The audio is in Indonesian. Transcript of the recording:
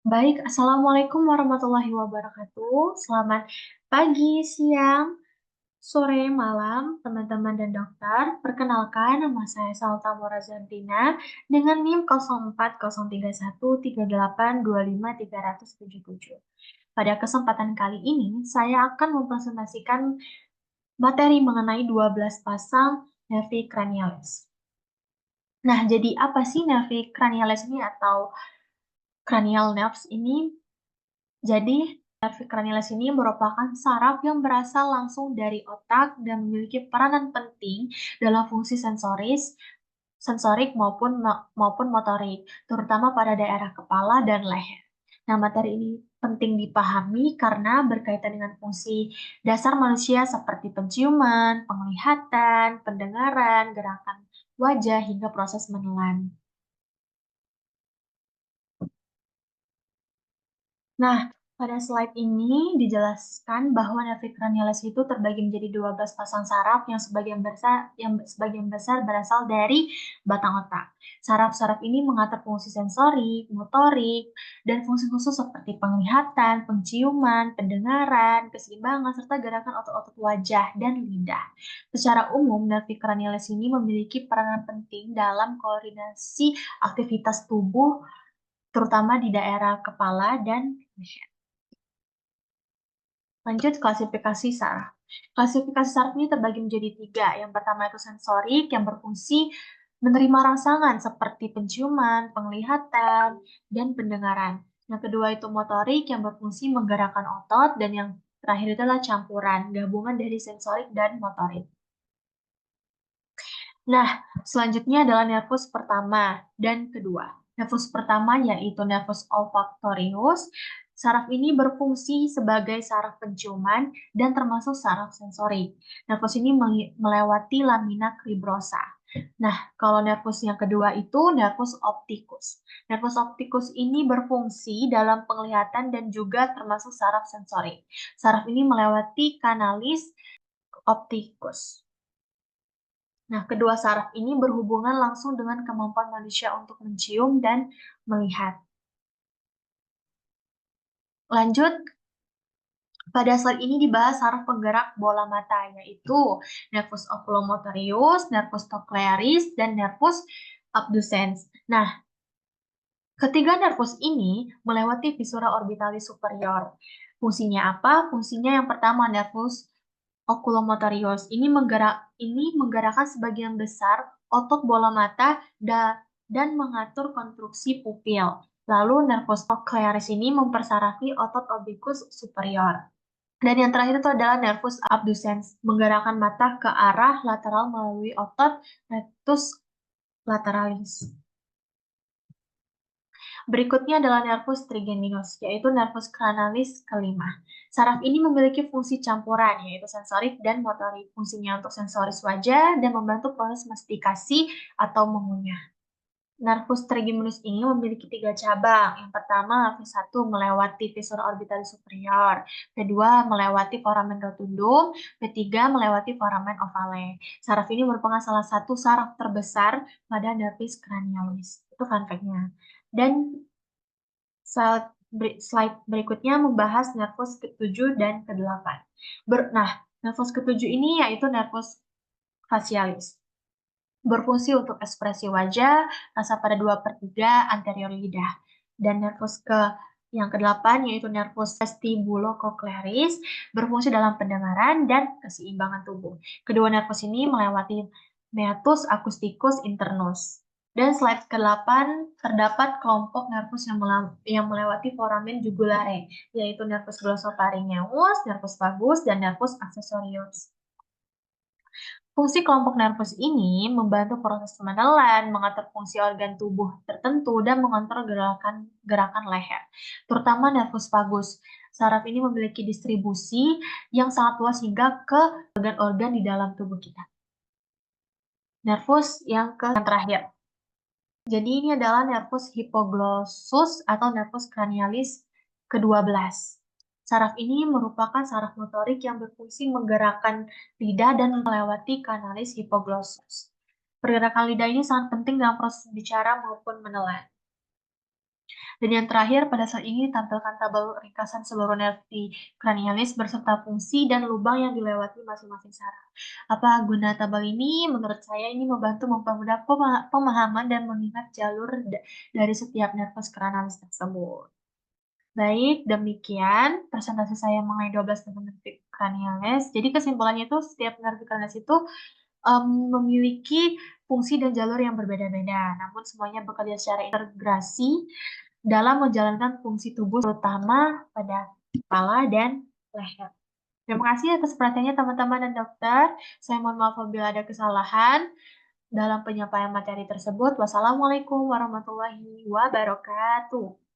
Baik, Assalamualaikum warahmatullahi wabarakatuh. Selamat pagi, siang, sore, malam, teman-teman dan dokter. Perkenalkan, nama saya Salta Morazantina dengan NIM 040313825377. Pada kesempatan kali ini, saya akan mempresentasikan materi mengenai 12 pasang nervi cranialis. Nah, jadi apa sih nervi cranialis ini atau cranial nerves ini? Jadi, nervi cranialis ini merupakan saraf yang berasal langsung dari otak dan memiliki peranan penting dalam fungsi sensorik maupun motorik, terutama pada daerah kepala dan leher. Nah, materi ini penting dipahami karena berkaitan dengan fungsi dasar manusia seperti penciuman, penglihatan, pendengaran, gerakan wajah, hingga proses menelan. Nah, pada slide ini dijelaskan bahwa nervi cranialis itu terbagi menjadi 12 pasang saraf yang sebagian besar berasal dari batang otak. Saraf-saraf ini mengatur fungsi sensorik, motorik, dan fungsi khusus seperti penglihatan, penciuman, pendengaran, keseimbangan, serta gerakan otot-otot wajah dan lidah. Secara umum, nervi cranialis ini memiliki peranan penting dalam koordinasi aktivitas tubuh, terutama di daerah kepala dan leher. Lanjut klasifikasi saraf. Klasifikasi saraf ini terbagi menjadi tiga. Yang pertama itu sensorik yang berfungsi menerima rangsangan seperti penciuman, penglihatan, dan pendengaran. Yang kedua itu motorik yang berfungsi menggerakkan otot, dan yang terakhir itu adalah campuran, gabungan dari sensorik dan motorik. Nah, selanjutnya adalah nervus pertama dan kedua. Nervus pertama yaitu nervus olfaktorius. Saraf ini berfungsi sebagai saraf penciuman dan termasuk saraf sensorik. Nervus ini melewati lamina cribrosa. Nah, kalau nervus yang kedua itu nervus opticus. Nervus opticus ini berfungsi dalam penglihatan dan juga termasuk saraf sensorik. Saraf ini melewati kanalis opticus. Nah, kedua saraf ini berhubungan langsung dengan kemampuan manusia untuk mencium dan melihat. Lanjut, pada slide ini dibahas saraf penggerak bola mata, yaitu nervus oculomotorius, nervus cochlearis, dan nervus abducens. Nah, ketiga nervus ini melewati visura orbitalis superior. Fungsinya apa? Fungsinya yang pertama, nervus oculomotorius ini menggerakkan sebagian besar otot bola mata dan mengatur konstruksi pupil. Lalu nervus cochlearis ini mempersarafi otot oblikus superior. Dan yang terakhir itu adalah nervus abducens, menggerakkan mata ke arah lateral melalui otot rectus lateralis. Berikutnya adalah nervus trigeminus, yaitu nervus cranialis kelima. Saraf ini memiliki fungsi campuran, yaitu sensorik dan motorik. Fungsinya untuk sensoris wajah dan membantu proses mastikasi atau mengunyah. Nervus trigeminus ini memiliki tiga cabang. Yang pertama, V1 melewati visur orbitalis superior. Kedua, melewati foramen rotundum. Ketiga, melewati foramen ovale. Saraf ini merupakan salah satu saraf terbesar pada nervis cranialis. Itu fun fact-nya. Dan slide berikutnya membahas nervus ke-7 dan ke-8. Nah, nervus ke-7 ini yaitu nervus facialis. Berfungsi untuk ekspresi wajah, rasa pada 2/3 anterior lidah. Dan nervus yang ke-8 yaitu nervus vestibulocochlearis, berfungsi dalam pendengaran dan keseimbangan tubuh. Kedua nervus ini melewati meatus acousticus internus. Dan slide ke-8 terdapat kelompok nervus yang melewati foramen jugulare, yaitu nervus glossopharyngeus, nervus vagus, dan nervus accessorius. Fungsi kelompok nervus ini membantu proses menelan, mengatur fungsi organ tubuh tertentu, dan mengontrol gerakan leher, terutama nervus vagus. Saraf ini memiliki distribusi yang sangat luas hingga ke organ-organ di dalam tubuh kita. Nervus yang terakhir. Jadi ini adalah nervus hipoglossus atau nervus cranialis ke-12. Saraf ini merupakan saraf motorik yang berfungsi menggerakkan lidah dan melewati kanalis hipoglossus. Pergerakan lidah ini sangat penting dalam proses bicara maupun menelan. Dan yang terakhir, pada slide ini tampilkan tabel ringkasan seluruh nervi kranialis beserta fungsi dan lubang yang dilewati masing-masing saraf. Apa guna tabel ini? Menurut saya ini membantu mempermudah pemahaman dan mengingat jalur dari setiap nervus kranialis tersebut. Baik, demikian presentasi saya mengenai 12 nervi kranialis. Jadi kesimpulannya itu setiap nervi kranialis itu memiliki fungsi dan jalur yang berbeda-beda, namun semuanya bekerja secara integrasi dalam menjalankan fungsi tubuh, terutama pada kepala dan leher. Terima kasih atas perhatiannya teman-teman dan dokter. Saya mohon maaf apabila ada kesalahan dalam penyampaian materi tersebut. Wassalamualaikum warahmatullahi wabarakatuh.